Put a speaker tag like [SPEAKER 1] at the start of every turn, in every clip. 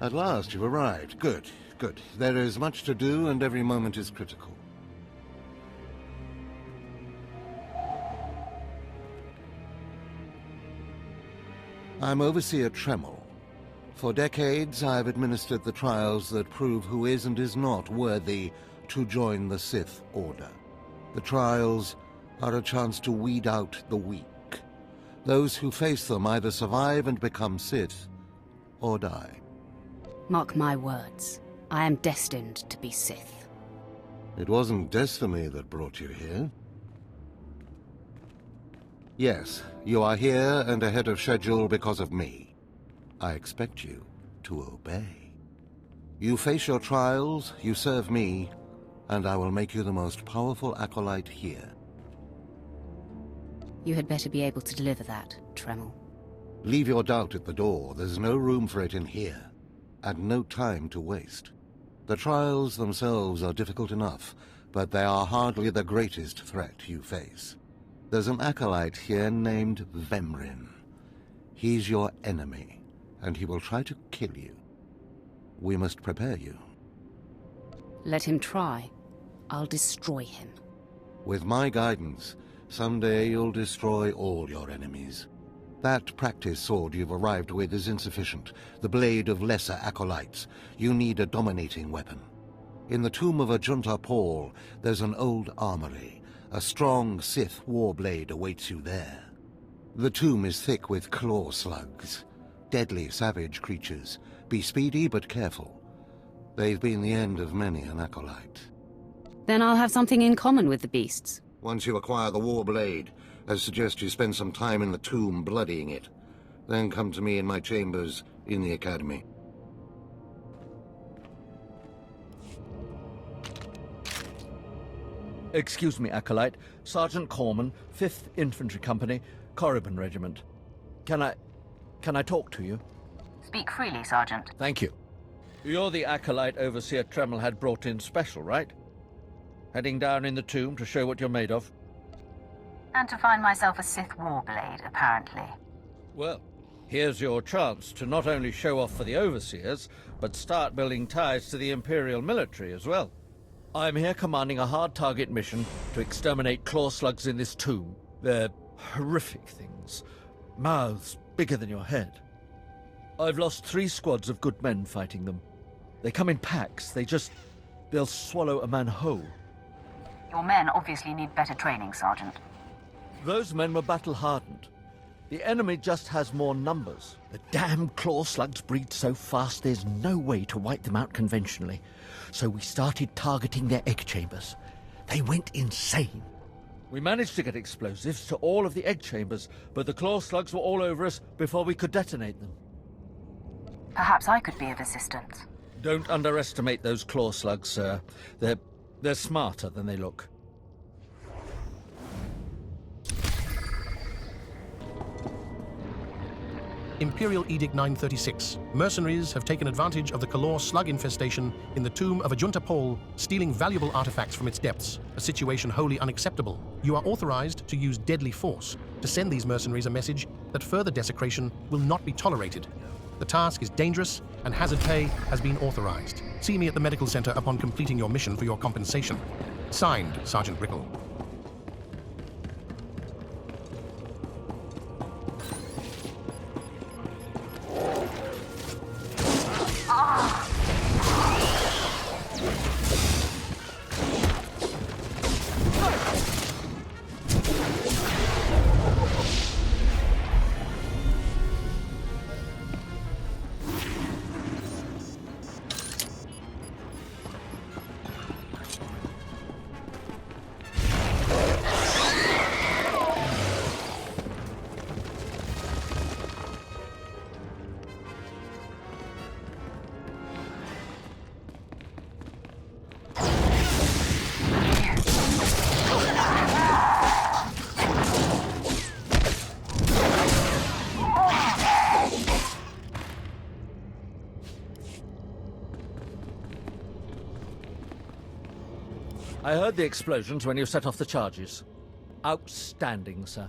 [SPEAKER 1] At last you've arrived. Good, good. There is much to do and every moment is critical. I'm Overseer Tremel. For decades, I've administered the trials that prove who is and is not worthy to join the Sith Order. The trials are a chance to weed out the weak. Those who face them either survive and become Sith, or die.
[SPEAKER 2] Mark my words. I am destined to be Sith.
[SPEAKER 1] It wasn't destiny that brought you here. Yes, you are here and ahead of schedule because of me. I expect you to obey. You face your trials, you serve me, and I will make you the most powerful acolyte here.
[SPEAKER 2] You had better be able to deliver that, Tremel.
[SPEAKER 1] Leave your doubt at the door. There's no room for it in here, and no time to waste. The trials themselves are difficult enough, but they are hardly the greatest threat you face. There's an acolyte here named Vemrin. He's your enemy, and he will try to kill you. We must prepare you.
[SPEAKER 2] Let him try. I'll destroy him.
[SPEAKER 1] With my guidance, someday you'll destroy all your enemies. That practice sword you've arrived with is insufficient. The blade of lesser acolytes. You need a dominating weapon. In the tomb of Ajunta Paul, there's an old armory. A strong Sith warblade awaits you there. The tomb is thick with claw slugs. Deadly savage creatures. Be speedy but careful. They've been the end of many an acolyte.
[SPEAKER 2] Then I'll have something in common with the beasts.
[SPEAKER 1] Once you acquire the warblade, I suggest you spend some time in the tomb bloodying it. Then come to me in my chambers in the academy.
[SPEAKER 3] Excuse me, Acolyte. Sergeant Corman, 5th Infantry Company, Korriban Regiment. Can I talk to you?
[SPEAKER 4] Speak freely, Sergeant.
[SPEAKER 3] Thank you. You're the Acolyte Overseer Tremel had brought in special, right? Heading down in the tomb to show what you're made of?
[SPEAKER 4] And to find myself a Sith warblade, apparently.
[SPEAKER 3] Well, here's your chance to not only show off for the Overseers, but start building ties to the Imperial military as well. I'm here commanding a hard target mission to exterminate claw slugs in this tomb. They're horrific things. Mouths bigger than your head. I've lost 3 squads of good men fighting them. They come in packs. They'll swallow a man whole.
[SPEAKER 4] Your men obviously need better training, Sergeant.
[SPEAKER 3] Those men were battle-hardened. The enemy just has more numbers. The damn claw slugs breed so fast there's no way to wipe them out conventionally. So we started targeting their egg chambers. They went insane. We managed to get explosives to all of the egg chambers, but the claw slugs were all over us before we could detonate them.
[SPEAKER 4] Perhaps I could be of assistance.
[SPEAKER 3] Don't underestimate those claw slugs, sir. They're smarter than they look.
[SPEAKER 5] Imperial Edict 936. Mercenaries have taken advantage of the Kalor slug infestation in the tomb of Ajunta Paul, stealing valuable artifacts from its depths, a situation wholly unacceptable. You are authorized to use deadly force to send these mercenaries a message that further desecration will not be tolerated. The task is dangerous, and hazard pay has been authorized. See me at the medical center upon completing your mission for your compensation. Signed, Sergeant Brickle.
[SPEAKER 3] I heard the explosions when you set off the charges. Outstanding, sir.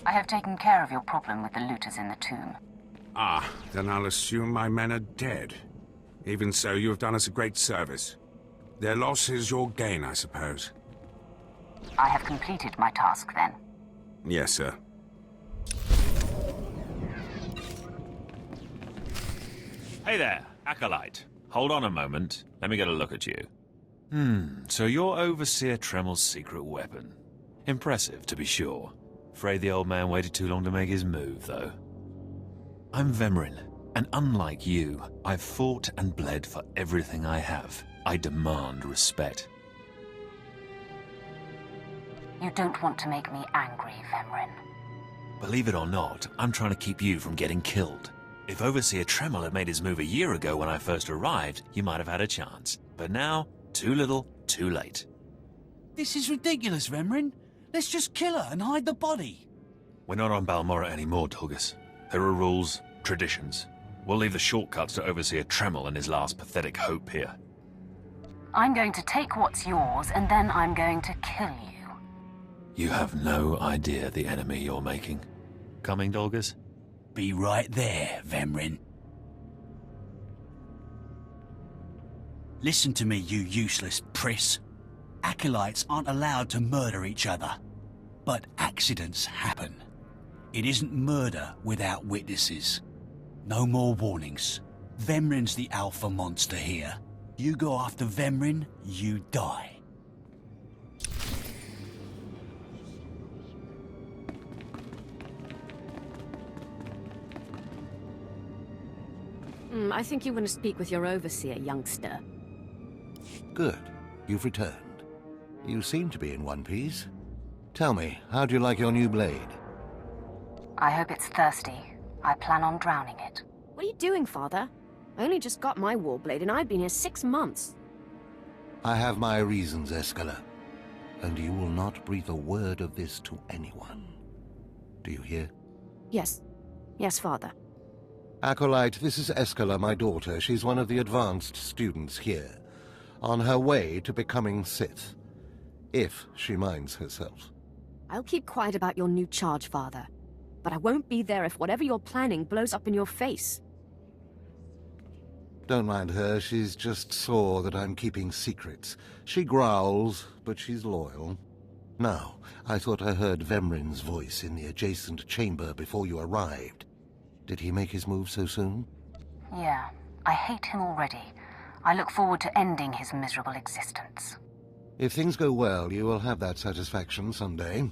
[SPEAKER 4] I have taken care of your problem with the looters in the tomb.
[SPEAKER 6] Ah, then I'll assume my men are dead. Even so, you have done us a great service. Their loss is your gain, I suppose.
[SPEAKER 4] I have completed my task then.
[SPEAKER 6] Yes, sir.
[SPEAKER 7] Hey there, Acolyte. Hold on a moment. Let me get a look at you. So you're Overseer Tremel's secret weapon. Impressive, to be sure. Afraid the old man waited too long to make his move, though. I'm Vemrin, and unlike you, I've fought and bled for everything I have. I demand respect.
[SPEAKER 4] You don't want to make me angry, Vemrin.
[SPEAKER 7] Believe it or not, I'm trying to keep you from getting killed. If Overseer Tremel had made his move a year ago when I first arrived, you might have had a chance. But now, too little, too late.
[SPEAKER 8] This is ridiculous, Vemrin. Let's just kill her and hide the body.
[SPEAKER 7] We're not on Balmorra anymore, Tulgus. There are rules, traditions. We'll leave the shortcuts to Overseer Tremel and his last pathetic hope here.
[SPEAKER 4] I'm going to take what's yours, and then I'm going to kill you.
[SPEAKER 7] You have no idea the enemy you're making. Coming, Dolgus?
[SPEAKER 8] Be right there, Vemrin. Listen to me, you useless priss. Acolytes aren't allowed to murder each other. But accidents happen. It isn't murder without witnesses. No more warnings. Vemrin's the alpha monster here. You go after Vemrin, you die.
[SPEAKER 2] I think you want to speak with your overseer, youngster.
[SPEAKER 1] Good. You've returned. You seem to be in one piece. Tell me, how do you like your new blade?
[SPEAKER 4] I hope it's thirsty. I plan on drowning it.
[SPEAKER 2] What are you doing, Father? I only just got my warblade and I've been here 6 months.
[SPEAKER 1] I have my reasons, Escala. And you will not breathe a word of this to anyone. Do you hear?
[SPEAKER 2] Yes. Yes, Father.
[SPEAKER 1] Acolyte, this is Escala, my daughter. She's one of the advanced students here. On her way to becoming Sith. If she minds herself.
[SPEAKER 2] I'll keep quiet about your new charge, Father. But I won't be there if whatever you're planning blows up in your face.
[SPEAKER 1] Don't mind her, she's just sore that I'm keeping secrets. She growls, but she's loyal. Now, I thought I heard Vemrin's voice in the adjacent chamber before you arrived. Did he make his move so soon?
[SPEAKER 4] Yeah, I hate him already. I look forward to ending his miserable existence.
[SPEAKER 1] If things go well, you will have that satisfaction someday.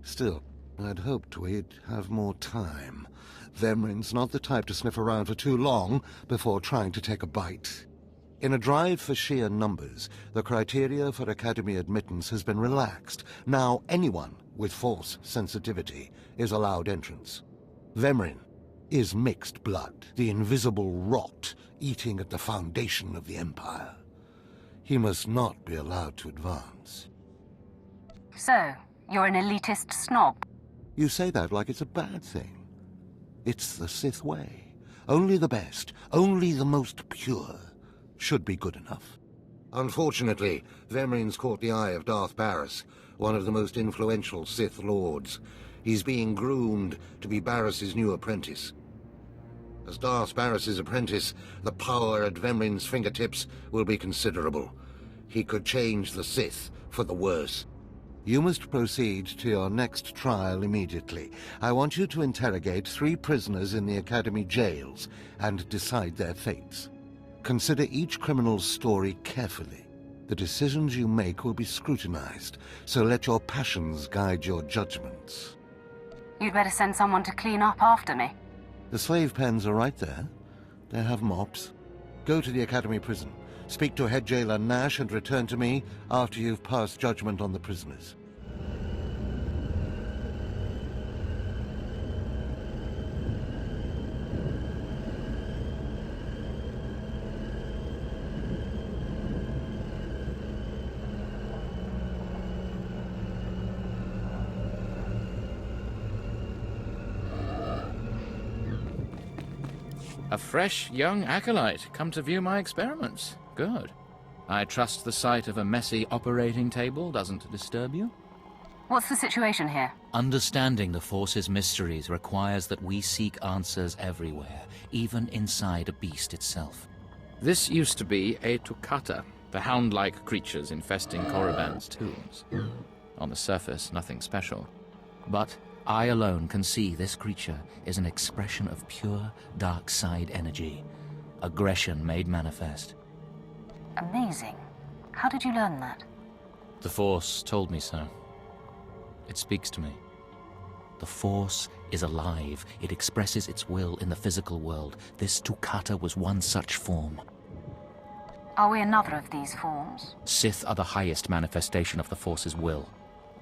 [SPEAKER 1] Still, I'd hoped we'd have more time. Vemrin's not the type to sniff around for too long before trying to take a bite. In a drive for sheer numbers, the criteria for Academy admittance has been relaxed. Now anyone with Force sensitivity is allowed entrance. Vemrin is mixed blood, the invisible rot eating at the foundation of the Empire. He must not be allowed to advance.
[SPEAKER 4] So, you're an elitist snob?
[SPEAKER 1] You say that like it's a bad thing. It's the Sith way. Only the best, only the most pure, should be good enough. Unfortunately, Vemrin's caught the eye of Darth Barris, one of the most influential Sith Lords. He's being groomed to be Barris's new apprentice. As Darth Barris's apprentice, the power at Vemrin's fingertips will be considerable. He could change the Sith for the worse. You must proceed to your next trial immediately. I want you to interrogate 3 prisoners in the Academy jails and decide their fates. Consider each criminal's story carefully. The decisions you make will be scrutinized, so let your passions guide your judgments.
[SPEAKER 4] You'd better send someone to clean up after me.
[SPEAKER 1] The slave pens are right there. They have mops. Go to the Academy prison. Speak to head jailer Nash and return to me after you've passed judgment on the prisoners.
[SPEAKER 9] A fresh, young acolyte come to view my experiments. Good. I trust the sight of a messy operating table doesn't disturb you?
[SPEAKER 4] What's the situation here?
[SPEAKER 10] Understanding the Force's mysteries requires that we seek answers everywhere, even inside a beast itself.
[SPEAKER 9] This used to be a Toccata, the hound-like creatures infesting Korriban's tombs. On the surface, nothing special. But I alone can see this creature is an expression of pure dark side energy. Aggression made manifest.
[SPEAKER 4] Amazing. How did you learn that?
[SPEAKER 10] The Force told me so. It speaks to me. The Force is alive. It expresses its will in the physical world. This Toccata was one such form.
[SPEAKER 4] Are we another of these forms?
[SPEAKER 10] Sith are the highest manifestation of the Force's will.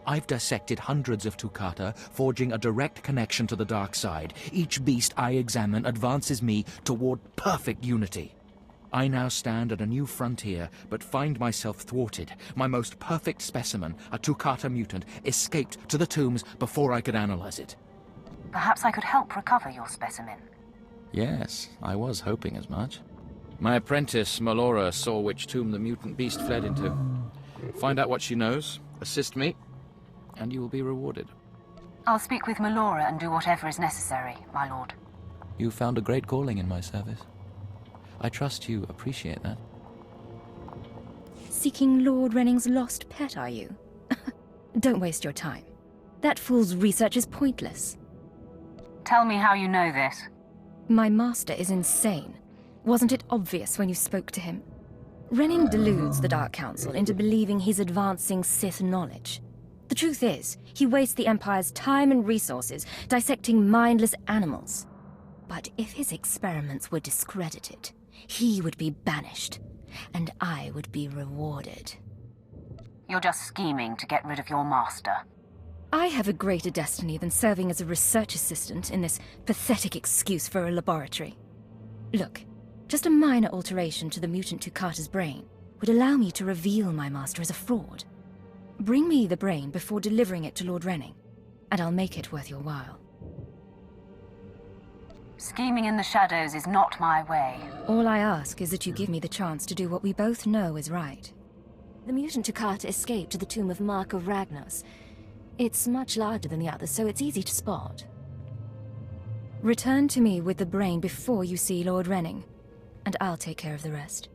[SPEAKER 10] I've dissected hundreds of Toccata, forging a direct connection to the dark side. Each beast I examine advances me toward perfect unity. I now stand at a new frontier, but find myself thwarted. My most perfect specimen, a Toccata mutant, escaped to the tombs before I could analyze it.
[SPEAKER 4] Perhaps I could help recover your specimen.
[SPEAKER 9] Yes, I was hoping as much. My apprentice, Melora, saw which tomb the mutant beast fled into. Find out what she knows, assist me, and you will be rewarded.
[SPEAKER 4] I'll speak with Melora and do whatever is necessary, my lord.
[SPEAKER 10] You found a great calling in my service. I trust you appreciate that.
[SPEAKER 11] Seeking Lord Renning's lost pet, are you? Don't waste your time. That fool's research is pointless.
[SPEAKER 4] Tell me how you know this.
[SPEAKER 11] My master is insane. Wasn't it obvious when you spoke to him? Renning deludes the Dark Council into believing he's advancing Sith knowledge. The truth is, he wastes the Empire's time and resources dissecting mindless animals. But if his experiments were discredited, he would be banished, and I would be rewarded.
[SPEAKER 4] You're just scheming to get rid of your master.
[SPEAKER 11] I have a greater destiny than serving as a research assistant in this pathetic excuse for a laboratory. Look, just a minor alteration to the mutant Toccata's brain would allow me to reveal my master as a fraud. Bring me the brain before delivering it to Lord Renning, and I'll make it worth your while.
[SPEAKER 4] Scheming in the shadows is not my way.
[SPEAKER 11] All I ask is that you give me the chance to do what we both know is right.
[SPEAKER 2] The mutant Toccata escaped to the tomb of Mark of Ragnos. It's much larger than the others, so it's easy to spot.
[SPEAKER 11] Return to me with the brain before you see Lord Renning, and I'll take care of the rest.